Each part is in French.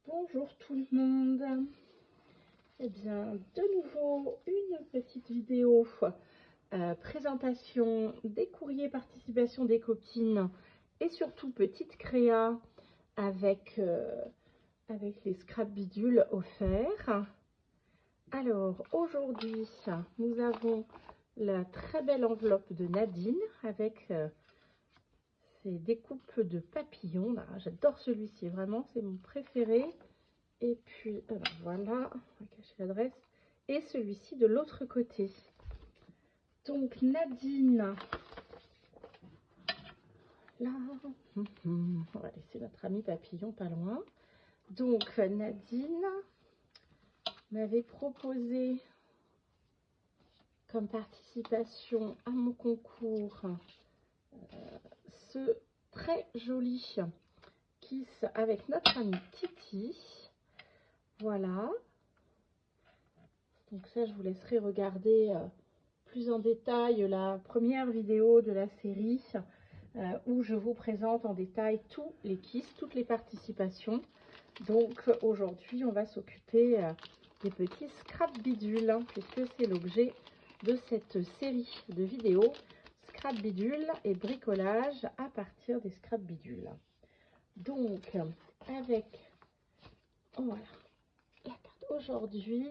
Bonjour tout le monde. Eh bien, de nouveau, une petite vidéo présentation des courriers participation des copines et surtout petite créa avec, avec les scrap bidules offerts. Alors, aujourd'hui, nous avons la très belle enveloppe de Nadine avec ces découpes de papillons. J'adore celui-ci, vraiment, c'est mon préféré. Et puis, alors voilà, on va cacher l'adresse. Et celui-ci de l'autre côté. Donc, Nadine. Là. On va laisser notre ami papillon pas loin. Donc, Nadine m'avait proposé comme participation à mon concours ce très joli kiss avec notre amie Titi. Voilà. Donc ça, je vous laisserai regarder plus en détail la première vidéo de la série où je vous présente en détail tous les kisses, toutes les participations. Donc aujourd'hui, on va s'occuper des petits scrap bidules, puisque c'est l'objet de cette série de vidéos scrap bidules et bricolage à partir des scrap bidules. Donc, avec voilà, la carte aujourd'hui,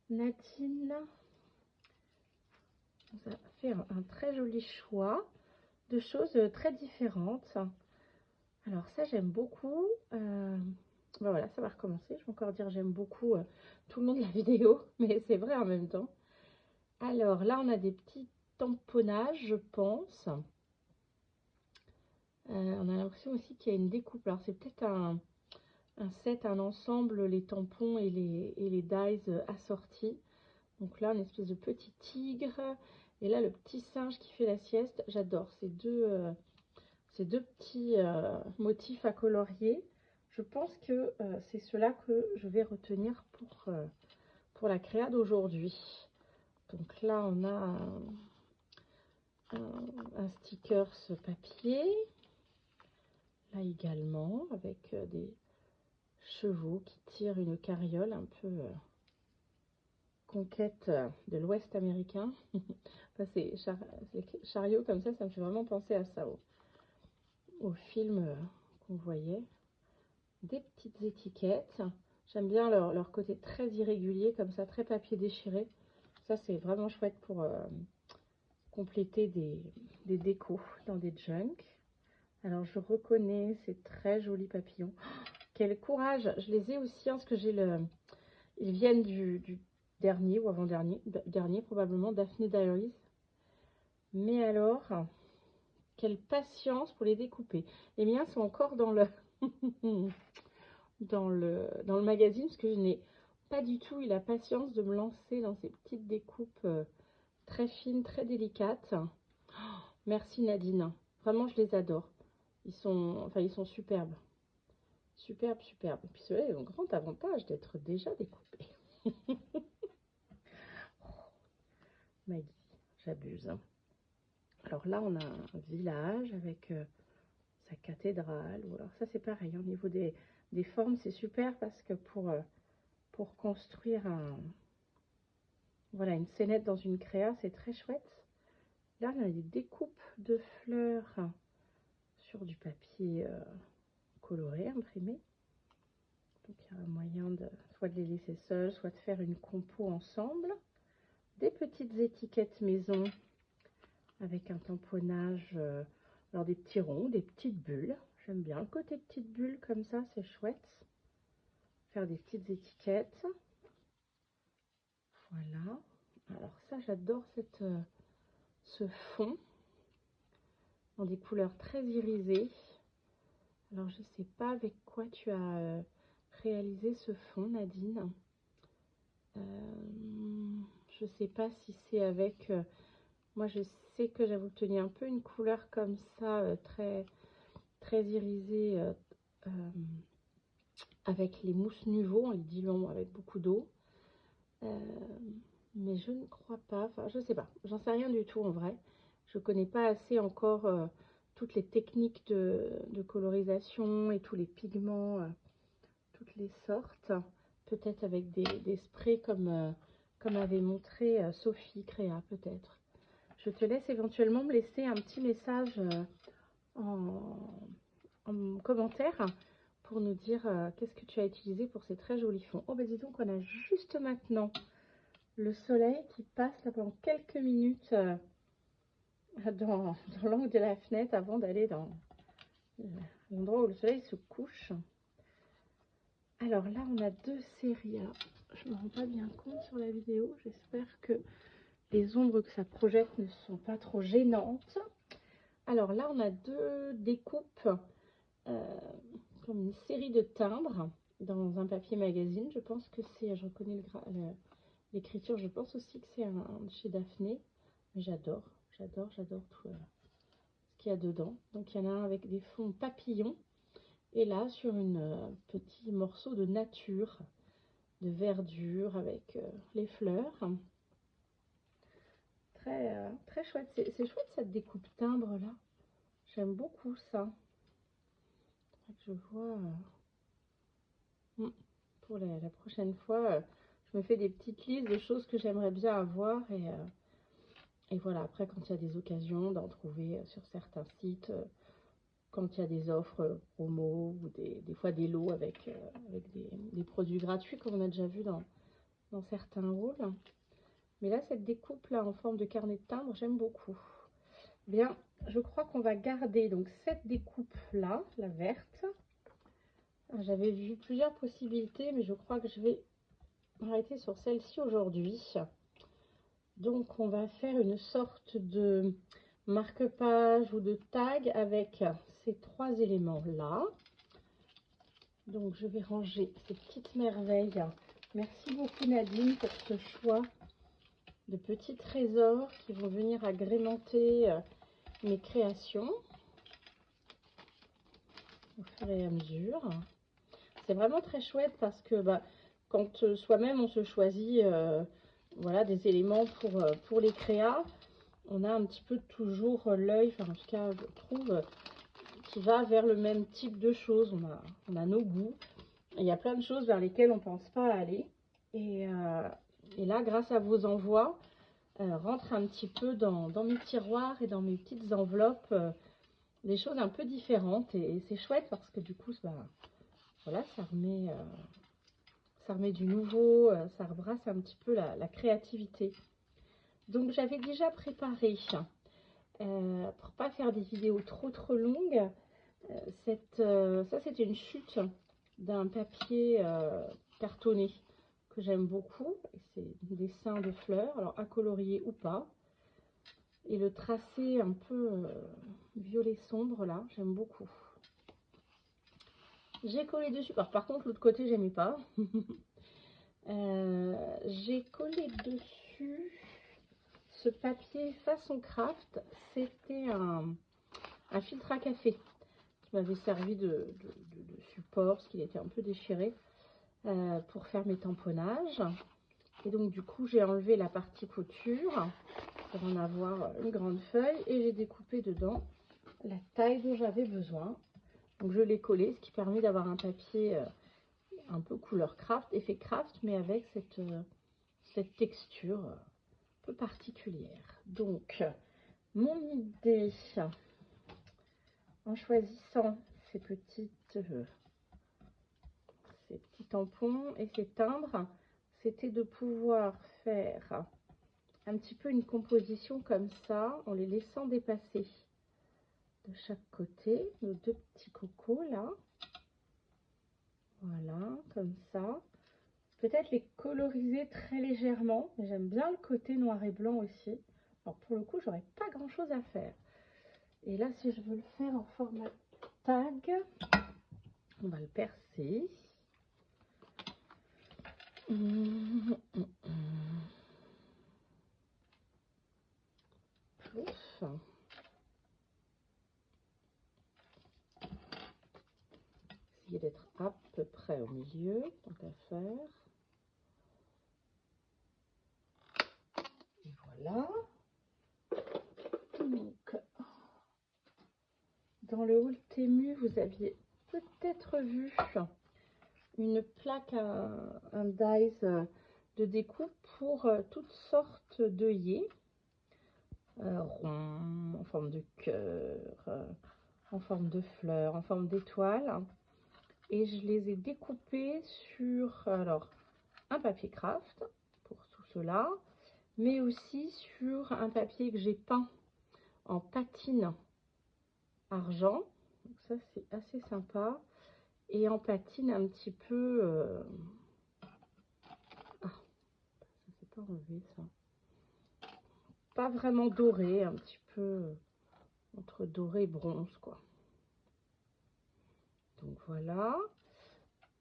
Nadine nous a fait un très joli choix de choses très différentes. Alors ça, j'aime beaucoup. Ben voilà, ça va recommencer. Je vais encore dire j'aime beaucoup tout le long de la vidéo, mais c'est vrai en même temps. Alors là, on a des petits tamponnages, je pense. On a l'impression aussi qu'il y a une découpe. Alors c'est peut-être un set, un ensemble, les tampons et les dies assortis. Donc là, une espèce de petit tigre. Et là, le petit singe qui fait la sieste. J'adore ces deux petits motifs à colorier. Je pense que c'est cela que je vais retenir pour la créa d'aujourd'hui. Donc là, on a un sticker papier. Là également, avec des chevaux qui tirent une carriole un peu conquête de l'Ouest américain. Enfin, c'est chariot comme ça me fait vraiment penser à ça, au film qu'on voyait. Des petites étiquettes. J'aime bien leur côté très irrégulier, comme ça, très papier déchiré. Ça, c'est vraiment chouette pour compléter des décos dans des junks. Alors, je reconnais ces très jolis papillons. Oh, quel courage! Je les ai aussi, hein, parce que ils viennent du dernier ou avant-dernier, dernier probablement, Daphne Diaries. Mais alors, quelle patience pour les découper. Les miens sont encore dans le dans le magazine, parce que je n'ai pas du tout eu la patience de me lancer dans ces petites découpes très fines, très délicates. Oh, merci Nadine, vraiment je les adore. Ils sont superbes. Superbe, superbe. Et puis ceux-là, ils ont grand avantage d'être déjà découpés. Maggie, j'abuse. Alors là, on a un village avec sa cathédrale. Ou alors ça, c'est pareil. Au niveau des formes, c'est super parce que pour construire voilà, une scénette dans une créa, c'est très chouette. Là, on a des découpes de fleurs sur du papier coloré, imprimé. Donc, il y a un moyen soit de les laisser seuls, soit de faire une compo ensemble. Des petites étiquettes maison avec un tamponnage, alors des petits ronds, des petites bulles. J'aime bien le côté petites bulles comme ça, c'est chouette. Faire des petites étiquettes. Voilà. Alors ça, j'adore ce fond dans des couleurs très irisées. Alors, je sais pas avec quoi tu as réalisé ce fond, Nadine. Je sais pas si c'est avec... moi, je sais que j'avais obtenu un peu une couleur comme ça, très, très irisée, avec les mousses Nuvo, en les diluant avec beaucoup d'eau. Mais je ne crois pas, enfin, je sais pas, j'en sais rien du tout en vrai. Je connais pas assez encore toutes les techniques de colorisation et tous les pigments, toutes les sortes, peut-être avec des sprays comme avait montré Sophie Créa, peut-être. Je te laisse éventuellement me laisser un petit message en commentaire pour nous dire qu'est-ce que tu as utilisé pour ces très jolis fonds. Oh, bah dis donc, on a juste maintenant le soleil qui passe là pendant quelques minutes dans l'angle de la fenêtre avant d'aller dans l'endroit où le soleil se couche. Alors là, on a deux séries. Alors, je ne me rends pas bien compte sur la vidéo. J'espère que les ombres que ça projette ne sont pas trop gênantes. Alors là, on a deux découpes comme une série de timbres dans un papier magazine. Je pense que c'est, je reconnais l'écriture, je pense aussi que c'est chez Daphné. Mais j'adore tout ce qu'il y a dedans. Donc il y en a un avec des fonds papillons. Et là, sur un petit morceau de nature, de verdure avec les fleurs. Très chouette. C'est chouette cette découpe timbre là. J'aime beaucoup ça. Je vois pour la prochaine fois, je me fais des petites listes de choses que j'aimerais bien avoir et voilà, après quand il y a des occasions d'en trouver sur certains sites, quand il y a des offres promo ou des fois des lots avec des produits gratuits comme on a déjà vu dans certains hauls. Mais là, cette découpe là en forme de carnet de timbre, j'aime beaucoup. Bien, je crois qu'on va garder donc cette découpe là, la verte. J'avais vu plusieurs possibilités, mais je crois que je vais m'arrêter sur celle-ci aujourd'hui. Donc, on va faire une sorte de marque-page ou de tag avec ces trois éléments-là. Donc, je vais ranger ces petites merveilles. Merci beaucoup Nadine pour ce choix de petits trésors qui vont venir agrémenter mes créations au fur et à mesure. C'est vraiment très chouette parce que quand soi-même on se choisit voilà, des éléments pour les créas, on a un petit peu toujours l'œil, enfin en tout cas je trouve, qui va vers le même type de choses. On a nos goûts. Il y a plein de choses vers lesquelles on ne pense pas aller. Et là, grâce à vos envois, rentre un petit peu dans mes tiroirs et dans mes petites enveloppes des choses un peu différentes. Et c'est chouette parce que du coup, voilà, ça remet du nouveau, ça rebrasse un petit peu la créativité. Donc j'avais déjà préparé, pour pas faire des vidéos trop longues, ça c'était une chute d'un papier cartonné que j'aime beaucoup. C'est des dessins de fleurs, alors à colorier ou pas. Et le tracé un peu violet sombre là, j'aime beaucoup. J'ai collé dessus, alors par contre l'autre côté j'aimais pas. J'ai collé dessus ce papier façon craft. C'était un filtre à café qui m'avait servi de support parce qu'il était un peu déchiré pour faire mes tamponnages. Et donc du coup j'ai enlevé la partie couture pour en avoir une grande feuille et j'ai découpé dedans la taille dont j'avais besoin. Donc je l'ai collé, ce qui permet d'avoir un papier un peu couleur craft, effet craft, mais avec cette texture un peu particulière. Donc mon idée en choisissant ces petits tampons et ces timbres, c'était de pouvoir faire un petit peu une composition comme ça en les laissant dépasser de chaque côté nos deux petits cocos là, voilà, comme ça. Peut-être les coloriser très légèrement, mais j'aime bien le côté noir et blanc aussi. Alors pour le coup, j'aurais pas grand chose à faire. Et là, si je veux le faire en format tag, on va le percer. Ouf. Essayer d'être à peu près au milieu, tant qu'à faire. Et voilà. Donc, dans le haul Temu, vous aviez peut-être vu une plaque, un dies de découpe pour toutes sortes d'œillets, ronds, en forme de cœur, en forme de fleurs, en forme d'étoile. Et je les ai découpés sur alors un papier craft pour tout cela, mais aussi sur un papier que j'ai peint en patine argent. Donc ça c'est assez sympa. Et en patine un petit peu ah, ça s'est pas enlevé ça, pas vraiment doré, un petit peu entre doré et bronze quoi. Donc voilà.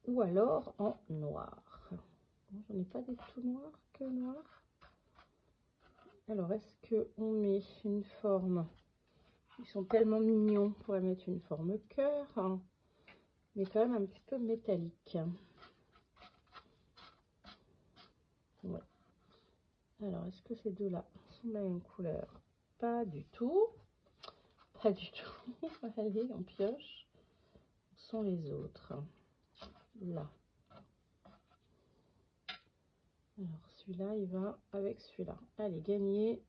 Ou alors en noir. J'en ai pas des tout noirs que noirs. Alors est-ce que on met une forme, ils sont tellement mignons, on pourrait mettre une forme cœur, hein, mais quand même un petit peu métallique. Ouais. Alors est-ce que ces deux là sont de la même couleur? Pas du tout. Pas du tout. Allez, on pioche. Où sont les autres? Là. Alors celui-là, il va avec celui-là. Allez, gagner.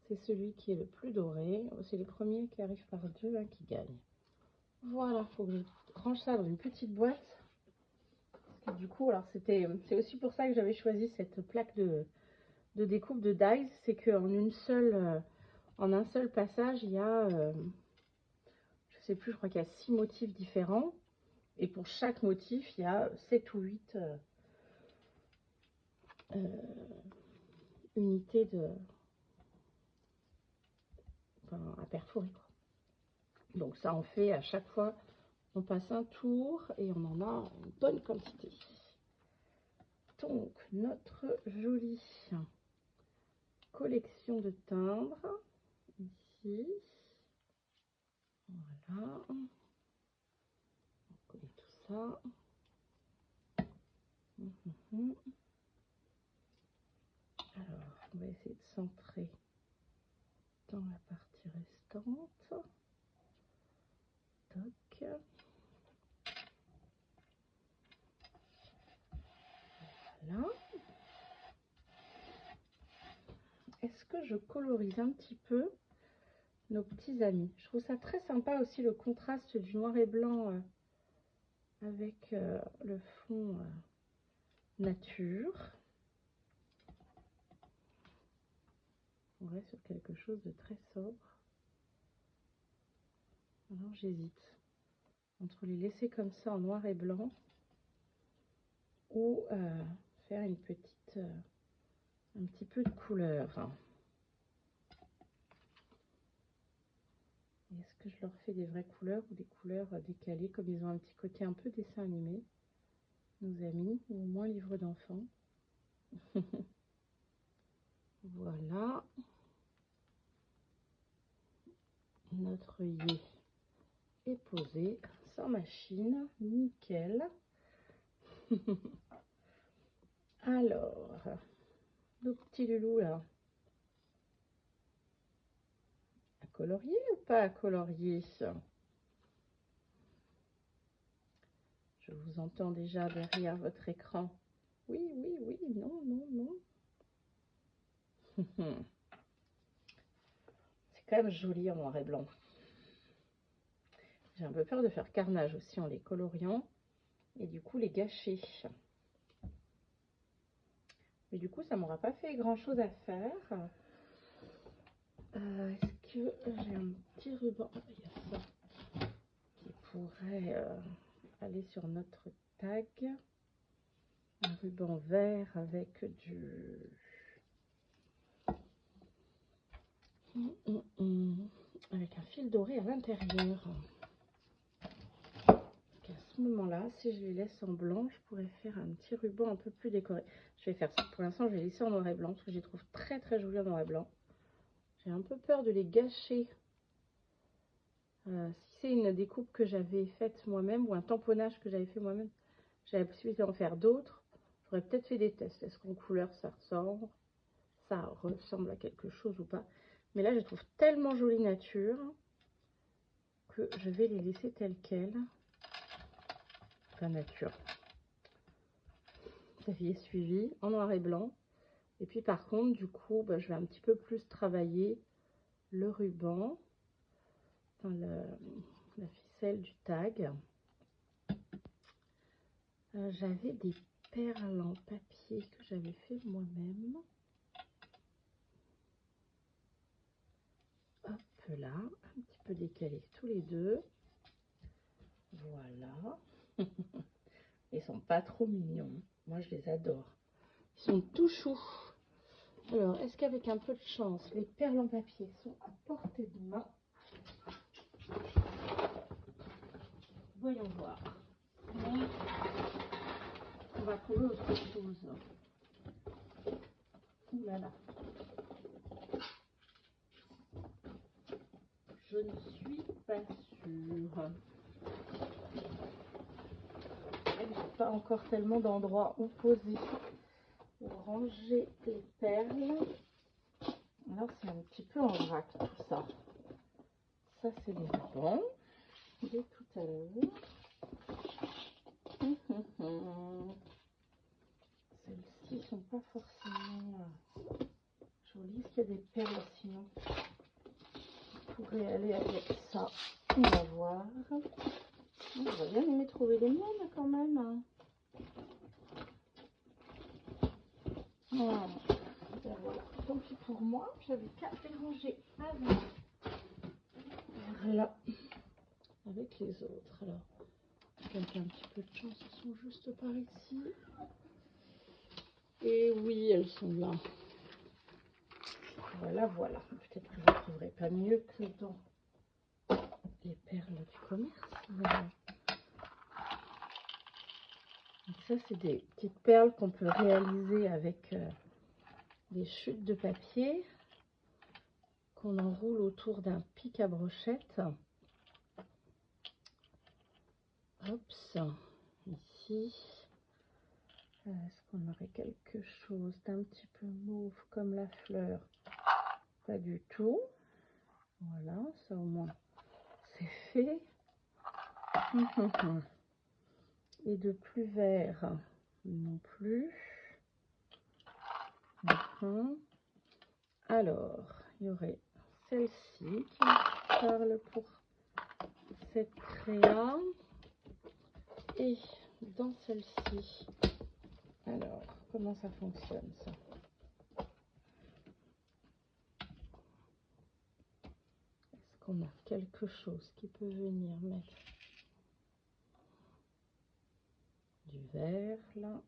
C'est celui qui est le plus doré. C'est les premiers qui arrivent par deux hein, qui gagnent. Voilà, il faut que je range ça dans une petite boîte. Parce que du coup, alors c'est aussi pour ça que j'avais choisi cette plaque de découpe de dies. C'est qu'en en un seul passage, il y a, je sais plus, je crois qu'il y a 6 motifs différents. Et pour chaque motif, il y a 7 ou 8 unités à perforer, quoi. Donc ça en fait à chaque fois, on passe un tour et on en a une bonne quantité. Donc notre jolie collection de timbres ici. Voilà. On va coller tout ça. Alors, on va essayer de centrer dans la partie restante. Toc. Voilà. Est-ce que je colorise un petit peu nos petits amis? Je trouve ça très sympa aussi le contraste du noir et blanc avec le fond nature. On reste sur quelque chose de très sobre. Alors j'hésite entre les laisser comme ça en noir et blanc ou faire une petite un petit peu de couleur. Est-ce que je leur fais des vraies couleurs ou des couleurs décalées, comme ils ont un petit côté un peu dessin animé, nos amis, ou au moins livre d'enfants. Voilà. Notre œillet est posé sans machine, nickel. Alors, nos petits loulous là, à colorier ou pas à colorier? Je vous entends déjà derrière votre écran. Oui, oui, oui, non, non, non. C'est quand même joli en noir et blanc. J'ai un peu peur de faire carnage aussi en les coloriant et du coup les gâcher. Mais du coup, ça m'aura pas fait grand chose à faire. Est-ce que j'ai un petit ruban? Il y a ça qui pourrait aller sur notre tag. Un ruban vert avec du... avec un fil doré à l'intérieur. À ce moment-là, si je les laisse en blanc, je pourrais faire un petit ruban un peu plus décoré. Je vais faire ça. Pour l'instant, je vais laisser en noir et blanc parce que je les trouve très très jolis en noir et blanc. J'ai un peu peur de les gâcher. Si c'est une découpe que j'avais faite moi-même ou un tamponnage que j'avais fait moi-même, j'avais la possibilité d'en faire d'autres. J'aurais peut-être fait des tests. Est-ce qu'en couleur ça ressemble à quelque chose ou pas? Mais là, je les trouve tellement jolies nature que je vais les laisser telles quelles. Pas nature. vous aviez suivi, en noir et blanc. Et puis par contre, du coup, je vais un petit peu plus travailler le ruban, enfin la ficelle du tag. J'avais des perles en papier que j'avais fait moi-même. Hop là, un petit peu décalé tous les deux. Voilà. Ils sont pas trop mignons. Moi, je les adore. Ils sont tout choux. Alors, est-ce qu'avec un peu de chance, les perles en papier sont à portée de main? Voyons voir. On va trouver autre chose. Ouh là là. Je ne suis pas sûre. Je n'ai pas encore tellement d'endroits où poser pour ranger les perles. Alors, c'est un petit peu en vrac tout ça. Ça, c'est les rubans de tout à l'heure. Celles-ci sont pas forcément jolies. Est-ce qu'il y a des perles sinon qui pourraient aller avec ça? On va voir. J'aurais bien aimé trouver les miennes quand même. Voilà. Tant pis pour moi, j'avais qu'à les ranger avec. Voilà. Avec les autres. Alors, avec un petit peu de chance, elles sont juste par ici. Et oui, elles sont là. Voilà, voilà. Peut-être que je ne trouverai pas mieux que dans les perles du commerce. Voilà. Donc ça, c'est des petites perles qu'on peut réaliser avec des chutes de papier qu'on enroule autour d'un pic à brochette. Hop, ici. Est-ce qu'on aurait quelque chose d'un petit peu mauve comme la fleur? Pas du tout. Voilà, ça au moins c'est fait. Et de plus vert non plus. Alors, il y aurait celle-ci qui parle pour cette créa. Et dans celle-ci, alors, comment ça fonctionne ça? Est-ce qu'on a quelque chose qui peut venir mettre du vert là?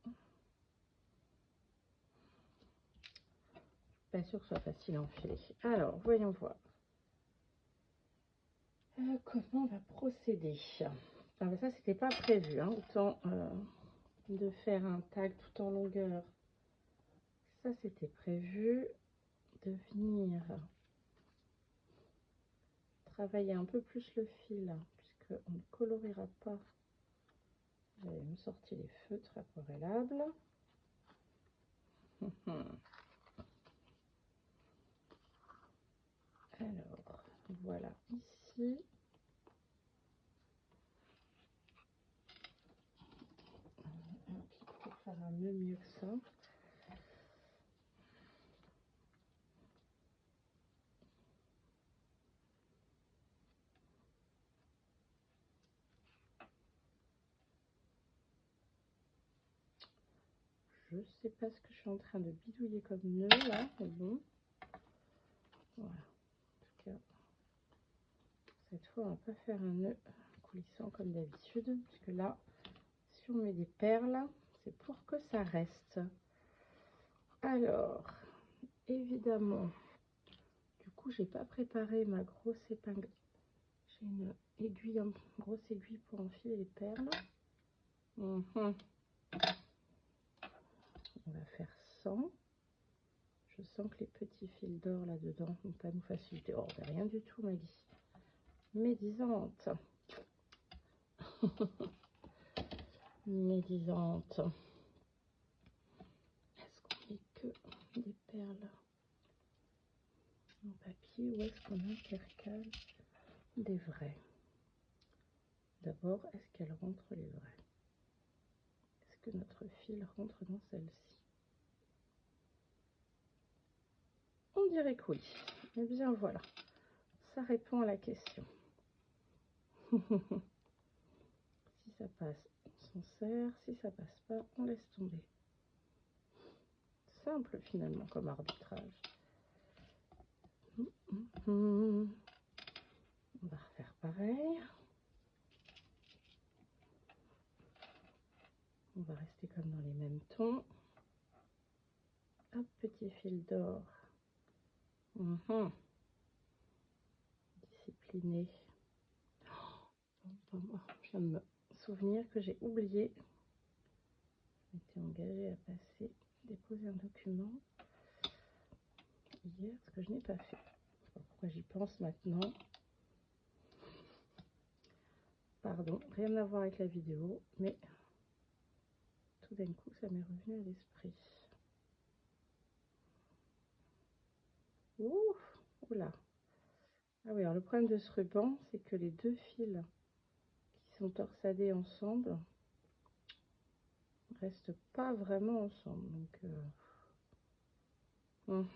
Pas sûr que ce soit facile à enfiler. Alors, voyons voir. Comment on va procéder? Ah ben ça, c'était pas prévu. Hein. Autant de faire un tag tout en longueur. Ça, c'était prévu. De venir travailler un peu plus le fil, puisqu'on ne coloriera pas. J'avais même sorti les feutres aquarellables. Alors, voilà, ici. Pour faire un nœud mieux que ça. Je ne sais pas ce que je suis en train de bidouiller comme nœud là, mais bon. Voilà. En tout cas, cette fois, on va pas faire un nœud coulissant comme d'habitude, puisque là, si on met des perles, c'est pour que ça reste. Alors, évidemment, du coup, j'ai pas préparé ma grosse épingle. J'ai une aiguille, une grosse aiguille pour enfiler les perles. On va faire 100. Je sens que les petits fils d'or là-dedans vont pas nous faciliter. Oh, rien du tout, Maggie. Médisante. Médisante. Est-ce qu'on met que des perles en papier ou est-ce qu'on intercale des vrais? D'abord, est-ce qu'elle rentre les vrais? Est-ce que notre fil par contre dans celle-ci? On dirait que oui. Eh bien voilà, ça répond à la question. Si ça passe, on s'en sert. Si ça passe pas, on laisse tomber. Simple finalement comme arbitrage. On va refaire pareil. On va rester comme dans les mêmes tons. Hop, petit fil d'or. Discipliné. Je viens de me souvenir que j'ai oublié. Je m'étais engagée à passer, déposer un document hier, ce que je n'ai pas fait. Je sais pas pourquoi j'y pense maintenant. Pardon, rien à voir avec la vidéo, mais tout d'un coup, ça m'est revenu à l'esprit. Ouh, oula. Ah oui, alors le problème de ce ruban, c'est que les deux fils qui sont torsadés ensemble restent pas vraiment ensemble. Donc,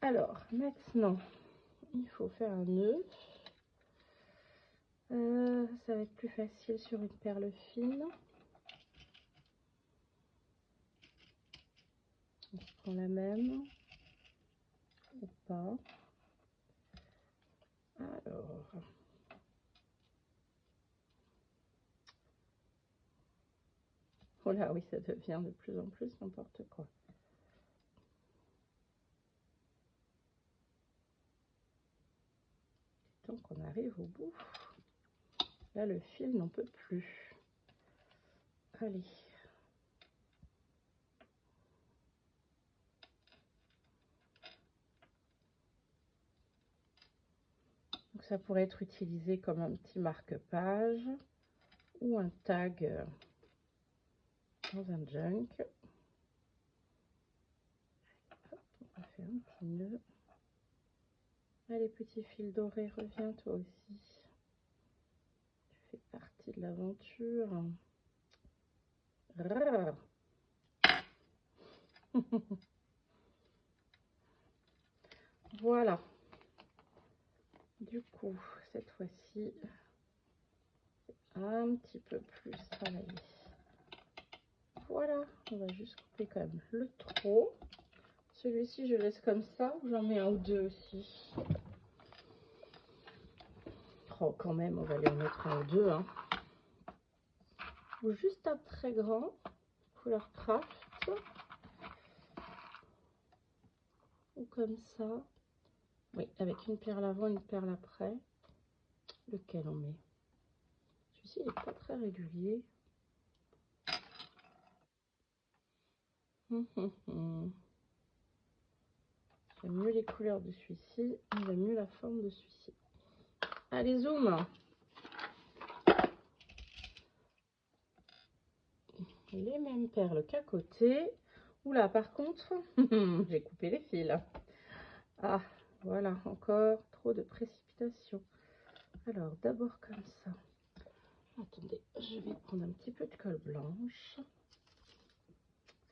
alors, maintenant, il faut faire un nœud. Ça va être plus facile sur une perle fine. On prend la même ou pas. Alors, oh là oui, ça devient de plus en plus n'importe quoi. Tant qu'on arrive au bout. Là, le fil n'en peut plus. Allez. Donc ça pourrait être utilisé comme un petit marque-page ou un tag dans un junk. Hop, on va faire un petit nœud. Allez, petit fil doré, reviens toi aussi. Tu fais partie de l'aventure. Voilà. Du coup, cette fois-ci, un petit peu plus travaillé. Voilà, on va juste couper quand même le trop. Celui-ci, je laisse comme ça ou j'en mets un ou deux aussi. Oh, quand même, on va lui en mettre un ou deux. Hein. Ou juste un très grand, couleur craft. Ou comme ça. Oui, avec une perle avant, une perle après. Lequel on met? Celui-ci, il n'est pas très régulier. J'aime mieux les couleurs de celui-ci. J'aime mieux la forme de celui-ci. Allez, zoom! Les mêmes perles qu'à côté. Oula, par contre, j'ai coupé les fils. Ah, voilà, encore trop de précipitation. Alors, d'abord comme ça. Attendez, je vais prendre un petit peu de colle blanche.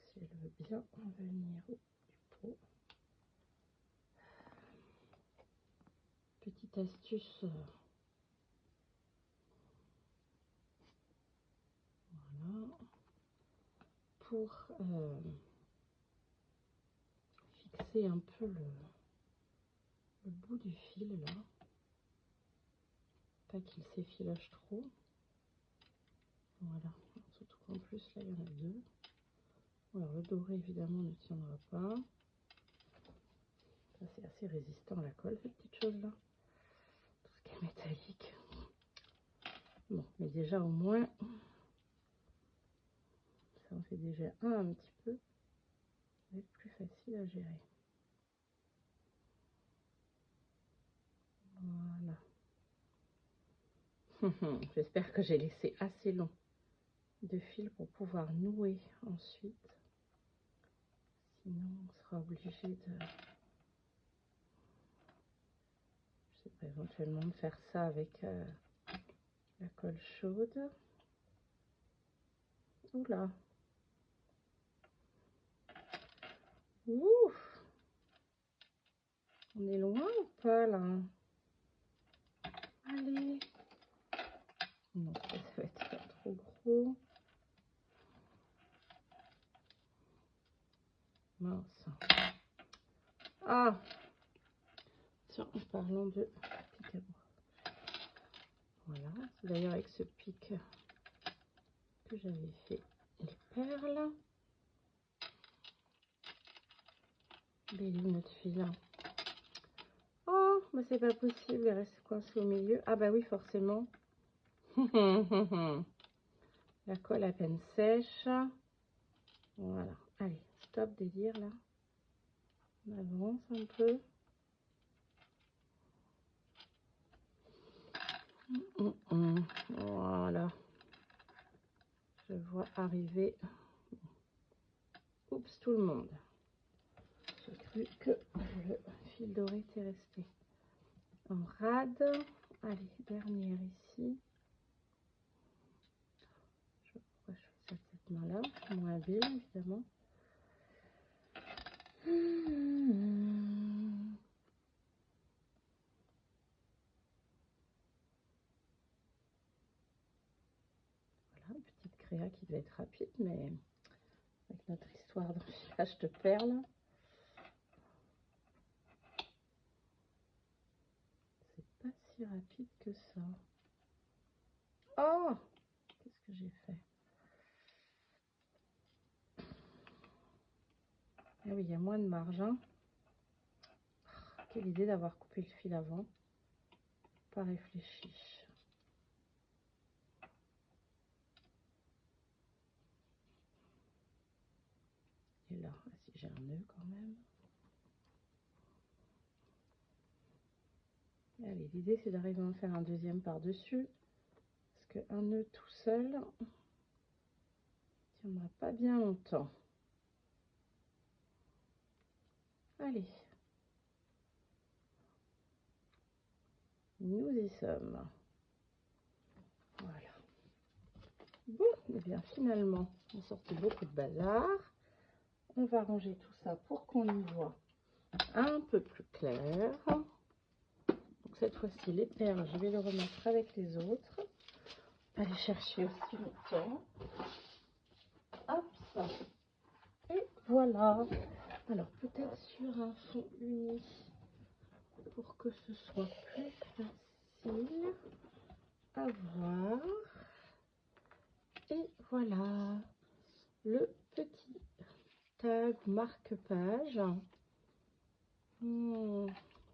Si elle veut bien en venir au pot. Petite astuce. Voilà. Pour fixer un peu le bout du fil là. Pas qu'il s'effiloche trop. Voilà. Surtout qu'en plus là il y en a deux. Alors le doré évidemment ne tiendra pas. Ça c'est assez résistant à la colle cette petite chose là. Tout ce qui est métallique. Bon, mais déjà au moins ça en fait déjà un petit peu. Ça va être plus facile à gérer. Voilà. J'espère que j'ai laissé assez long de fil pour pouvoir nouer ensuite. Sinon, on sera obligé de, je sais pas, éventuellement de faire ça avec la colle chaude. Oula. Ouf. On est loin ou pas là? Allez. Non, ça va être trop gros. Mince. Ah. Tiens, en parlant de pic à bois. Voilà. C'est d'ailleurs avec ce pic que j'avais fait les perles. Belle notre fil. Oh, mais c'est pas possible, il reste coincé au milieu. Ah bah oui, forcément. La colle à peine sèche. Voilà. Allez, stop délire là. On avance un peu. Voilà. Je vois arriver. Oups, tout le monde. J'ai cru que le fil doré était resté en rade. Allez, dernière ici. Je sais pas pourquoi je fais ça de cette main-là. Moins habile, évidemment. Voilà, une petite créa qui devait être rapide, mais avec notre histoire d'enfilage de perles, c'est pas si rapide que ça. Oh, qu'est-ce que j'ai fait? Ah oui, il y a moins de marge. Hein. Quelle idée d'avoir coupé le fil avant. Pas réfléchi. Et là, si j'ai un nœud quand même. Allez, l'idée c'est d'arriver à en faire un deuxième par-dessus. Parce qu'un nœud tout seul ne tiendra pas bien longtemps. Allez. Nous y sommes. Voilà. Bon, et bien finalement, on sortit beaucoup de bazar. On va ranger tout ça pour qu'on y voit un peu plus clair. Donc cette fois-ci, les perles, je vais les remettre avec les autres. Aller chercher aussi le temps. Hop. Et voilà. Alors peut-être sur un fond uni pour que ce soit plus facile à voir. Et voilà le petit tag marque-page.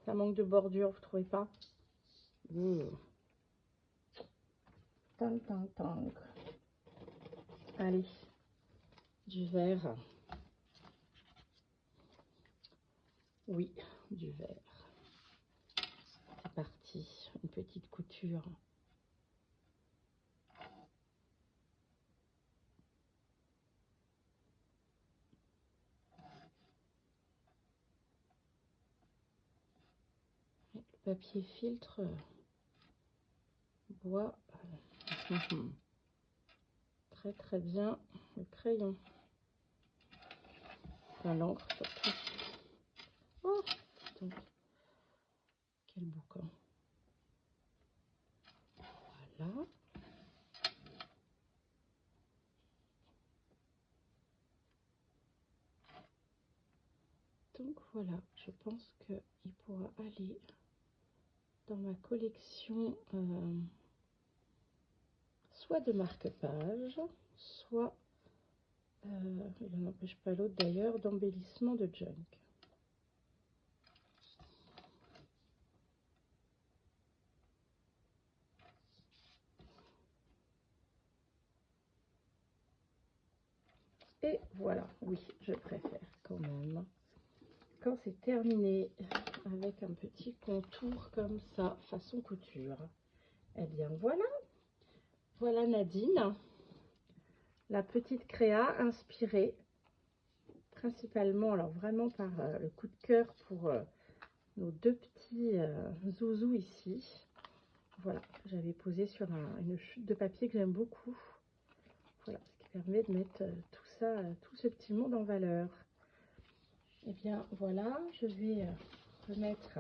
Ça manque de bordure, vous trouvez pas? Tang, tang, tang. Allez, du vert. Oui, du vert. C'est parti, une petite couture. Le papier filtre bois très très bien le crayon. Enfin, l'encre surtout. Oh, donc, quel boucan. Voilà. Donc voilà, je pense qu'il pourra aller dans ma collection soit de marque-page, soit, il n'empêche pas l'autre d'ailleurs, d'embellissement de junk. Et voilà, oui, je préfère quand même. Quand c'est terminé avec un petit contour comme ça, façon couture. Eh bien voilà, voilà Nadine, la petite créa inspirée principalement, alors vraiment par le coup de cœur pour nos deux petits zouzous ici. Voilà, j'avais posé sur une chute de papier que j'aime beaucoup. Voilà, permet de mettre tout ça, tout ce petit monde en valeur. Et bien voilà, je vais remettre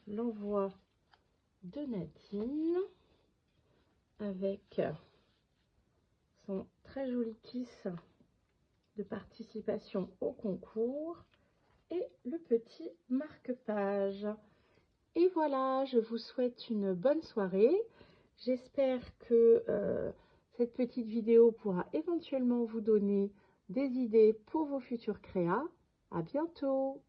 l'envoi de Nadine avec son très joli kiss de participation au concours et le petit marque-page. Et voilà, je vous souhaite une bonne soirée. J'espère que cette petite vidéo pourra éventuellement vous donner des idées pour vos futurs créas. À bientôt!